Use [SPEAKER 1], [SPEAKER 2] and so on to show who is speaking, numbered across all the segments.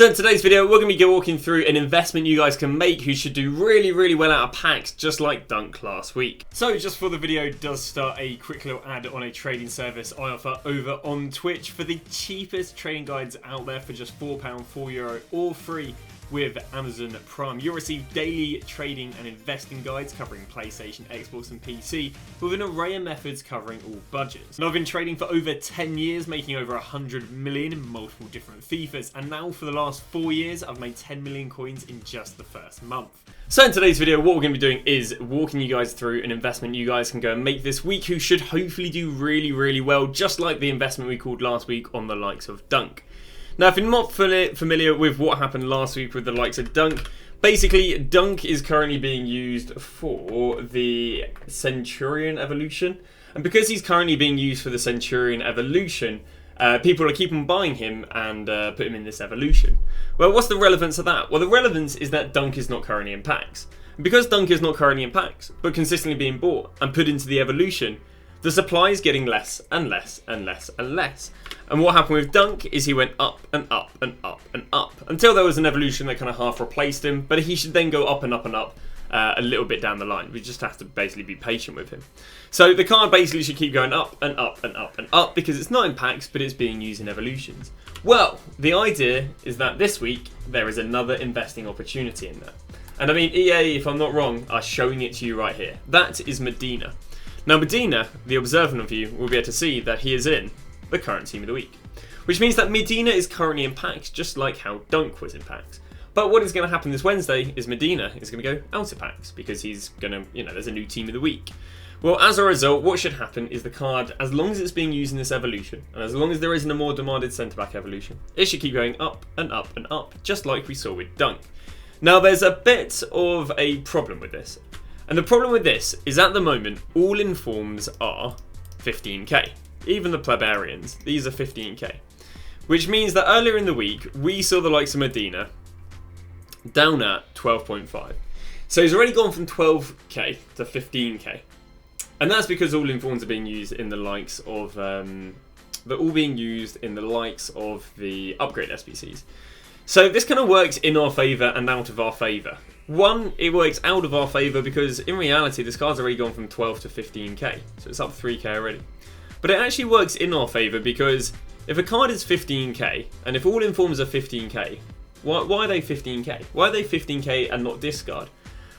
[SPEAKER 1] So in today's video, we're going to be walking through an investment you guys can make who should do really well out of packs, just like Dunk last week. So just before the video does start, a quick little ad on a trading service I offer over on Twitch for the cheapest trading guides out there for just £4, €4, all free with Amazon Prime. You'll receive daily trading and investing guides covering PlayStation, Xbox and PC with an array of methods covering all budgets. And I've been trading for over 10 years, making over 100 million in multiple different FIFAs, and now for the last 4 years I've made 10 million coins in just the first month. So in today's video, what we're going to be doing is walking you guys through an investment you guys can go and make this week who should hopefully do really well, just like the investment we called last week on the likes of Dunk. Now, if you're not familiar with what happened last week with the likes of Dunk, basically Dunk is currently being used for the Centurion evolution, and because he's currently being used for the Centurion evolution, people are keeping buying him and put him in this evolution. Well, what's the relevance of that? Well, the relevance is that Dunk is not currently in packs. And because Dunk is not currently in packs, but consistently being bought and put into the evolution, the supply is getting less and less. And what happened with Dunk is he went up and up until there was an evolution that kind of half replaced him, but he should then go up and up a little bit down the line. We just have to basically be patient with him. So the card basically should keep going up and up because it's not in packs, but it's being used in evolutions. Well, the idea is that this week there is another investing opportunity in there. And I mean, EA, if I'm not wrong, are showing it to you right here. That is Medina. Now Medina, the observant of you, will be able to see that he is in the current team of the week. Which means that Medina is currently in packs, just like how Dunk was in packs. But what is going to happen this Wednesday is Medina is going to go out of packs, because he's going to, there's a new team of the week. Well, as a result, what should happen is the card, as long as it's being used in this evolution, and as long as there isn't a more demanded centre-back evolution, it should keep going up and up, just like we saw with Dunk. Now, there's a bit of a problem with this. And the problem with this is at the moment, all informs are 15k. Even the plebeians, these are 15k. Which means that earlier in the week, we saw the likes of Medina down at 12.5. So he's already gone from 12k to 15k. And that's because all informs are being used in the likes of, they're all being used in the likes of the upgrade SBCs. So this kind of works in our favour and out of our favour. One, it works out of our favour because in reality this card's already gone from 12 to 15k, so it's up 3k already. But it actually works in our favour because if a card is 15k, and if all informs are 15k, why are they 15k? Why are they 15k and not discard?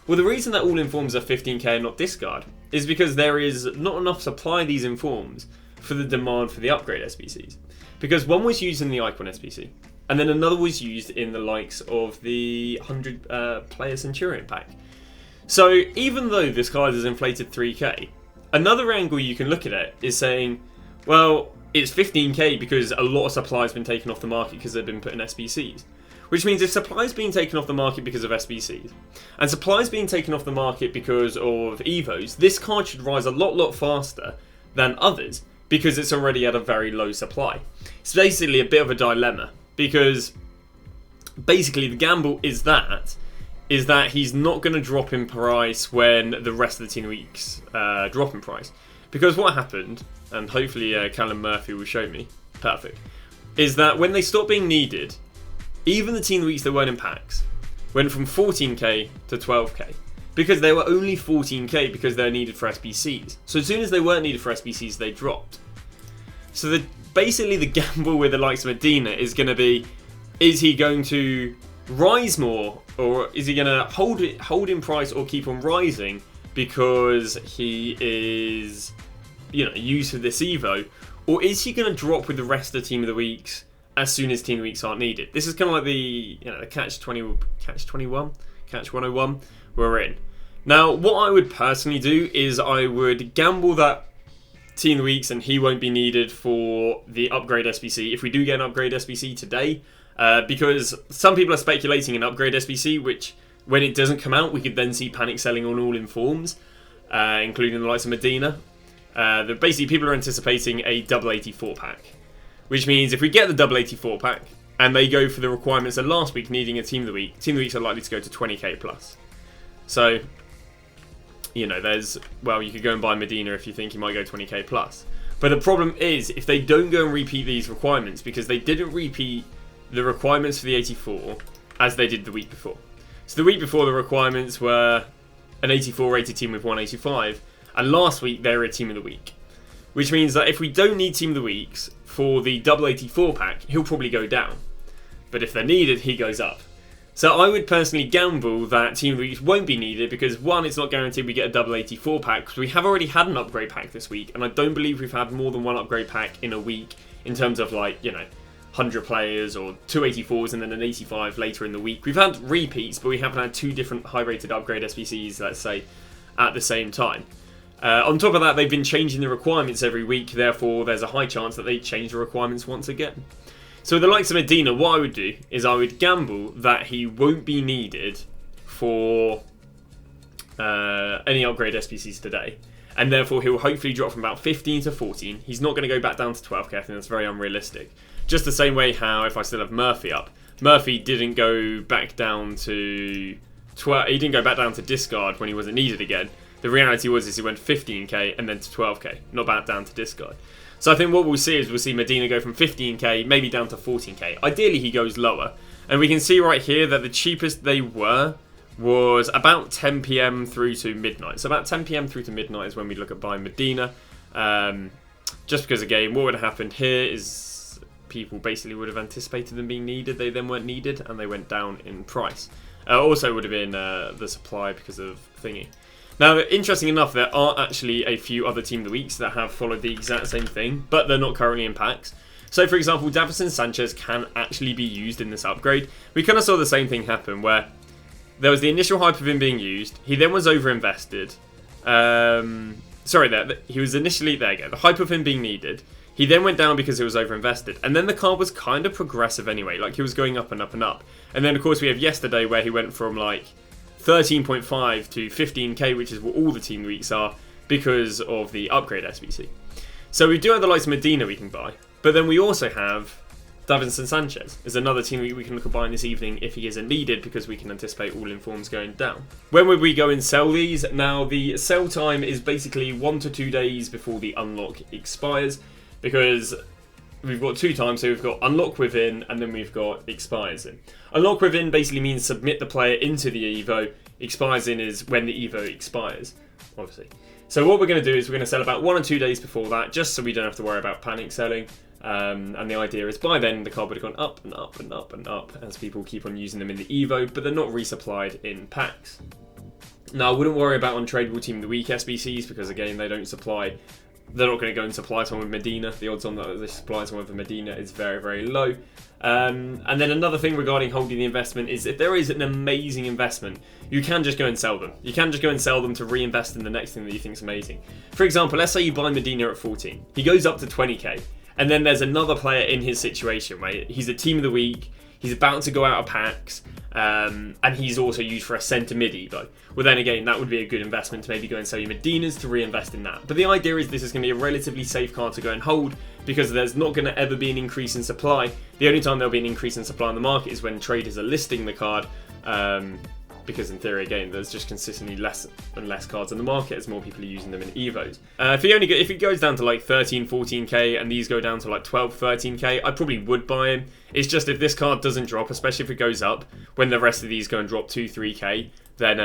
[SPEAKER 1] Well, the reason that all informs are 15k and not discard is because there is not enough supply of these informs for the demand for the upgrade SBCs. Because one was used in the Icon SBC, and then another was used in the likes of the 100 player Centurion pack. So even though this card is inflated 3k, another angle you can look at it is saying, well, it's 15k because a lot of supply has been taken off the market because they've been put in SBCs. Which means if supply is being taken off the market because of SBCs, and supply is being taken off the market because of EVOs, this card should rise a lot faster than others because it's already at a very low supply. It's basically a bit of a dilemma. Because basically the gamble is that he's not going to drop in price when the rest of the team weeks drop in price. Because what happened, and hopefully Callum Murphy will show me, perfect, is that when they stopped being needed, even the team weeks that weren't in packs went from 14k to 12k. Because they were only 14k because they're needed for SBCs. So as soon as they weren't needed for SBCs, they dropped. So basically the gamble with the likes of Medina is going to be, is he going to rise more, or is he going to hold in price or keep on rising because he is used for this Evo, or is he going to drop with the rest of the team of the weeks as soon as team of the weeks aren't needed? This is kind of like the the catch 101 we're in. Now what I would personally do is I would gamble that team of the weeks and he won't be needed for the upgrade SBC if we do get an upgrade SBC today, because some people are speculating an upgrade SBC, which when it doesn't come out we could then see panic selling on all informs, including the likes of Medina. Basically people are anticipating a double 84 pack, which means if we get the double 84 pack and they go for the requirements of last week needing a team of the weeks are likely to go to 20k plus. So you could go and buy Medina if you think he might go 20k plus. But the problem is, if they don't go and repeat these requirements, because they didn't repeat the requirements for the 84 as they did the week before. So the week before, the requirements were an 84 rated team with 185, and last week they were a team of the week. Which means that if we don't need team of the weeks for the double 84 pack, he'll probably go down. But if they're needed, he goes up. So I would personally gamble that team of the weeks won't be needed because, one, it's not guaranteed we get a double 84 pack because we have already had an upgrade pack this week, and I don't believe we've had more than one upgrade pack in a week in terms of, like, you know, 100 players or 284s and then an 85 later in the week. We've had repeats, but we haven't had two different high-rated upgrade SBCs, let's say, at the same time. On top of that, they've been changing the requirements every week, therefore there's a high chance that they change the requirements once again. So with the likes of Medina, what I would do is I would gamble that he won't be needed for any upgrade SBCs today, and therefore he'll hopefully drop from about 15 to 14. He's not going to go back down to 12k, I think that's very unrealistic. Just the same way how if I still have Murphy up, Murphy didn't go back down to 12. He didn't go back down to discard when he wasn't needed again. The reality was he went 15k and then to 12k, not back down to discard. So I think what we'll see is we'll see Medina go from 15k maybe down to 14k. Ideally he goes lower, and we can see right here that the cheapest they were was about 10 PM through to midnight. So about 10 PM through to midnight is when we look at buying Medina. Just because again, what would have happened here is people basically would have anticipated them being needed. They then weren't needed and they went down in price. Also would have been the supply because of thingy. Now, interesting enough, there are actually a few other Team of the Weeks that have followed the exact same thing, but they're not currently in packs. So, for example, Davinson Sanchez can actually be used in this upgrade. We kind of saw the same thing happen, where there was the initial hype of him being used. He then was overinvested. He was initially, there you go, the hype of him being needed. He then went down because it was overinvested. And then the card was kind of progressive anyway, like he was going up and up and up. And then, of course, we have yesterday where he went from, like, 13.5 to 15k, which is what all the Team Weeks are, because of the upgrade SBC. So we do have the likes of Medina we can buy, but then we also have Davinson Sanchez is another Team Week we can look at buying this evening if he isn't needed, because we can anticipate all informs going down. When would we go and sell these? Now, the sell time is basically 1 to 2 days before the unlock expires, because we've got two times, so we've got unlock within and then we've got expires in. Unlock within basically means submit the player into the Evo. Expires in is when the Evo expires, obviously. So what we're going to do is we're going to sell about 1 or 2 days before that, just so we don't have to worry about panic selling. And the idea is by then the card would have gone up and up and up and up as people keep on using them in the Evo, but they're not resupplied in packs. Now, I wouldn't worry about untradeable Team of the Week SBCs because, again, they don't supply. They're not going to go and supply someone with Medina. The odds on that they supply someone with Medina is very, very low. And then another thing regarding holding the investment is if there is an amazing investment, you can just go and sell them. You can just go and sell them to reinvest in the next thing that you think is amazing. For example, let's say you buy Medina at 14. He goes up to 20k. And then there's another player in his situation where he's a Team of the Week. He's about to go out of packs. And he's also used for a centre mid Evo. Well, then again, that would be a good investment to maybe go and sell your Medinas to reinvest in that. But the idea is this is going to be a relatively safe card to go and hold because there's not going to ever be an increase in supply. The only time there'll be an increase in supply on the market is when traders are listing the card. Because in theory, again, there's just consistently less and less cards in the market as more people are using them in Evos. If it goes down to like 13, 14k and these go down to like 12, 13k, I probably would buy him. It's just if this card doesn't drop, especially if it goes up, when the rest of these go and drop 2, 3k, then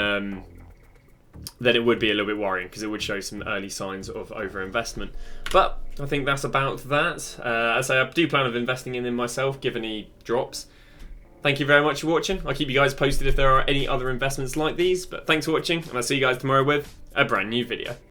[SPEAKER 1] it would be a little bit worrying because it would show some early signs of overinvestment. But I think that's about that. As I do plan on investing in them myself, given he drops. Thank you very much for watching. I'll keep you guys posted if there are any other investments like these. But thanks for watching, and I'll see you guys tomorrow with a brand new video.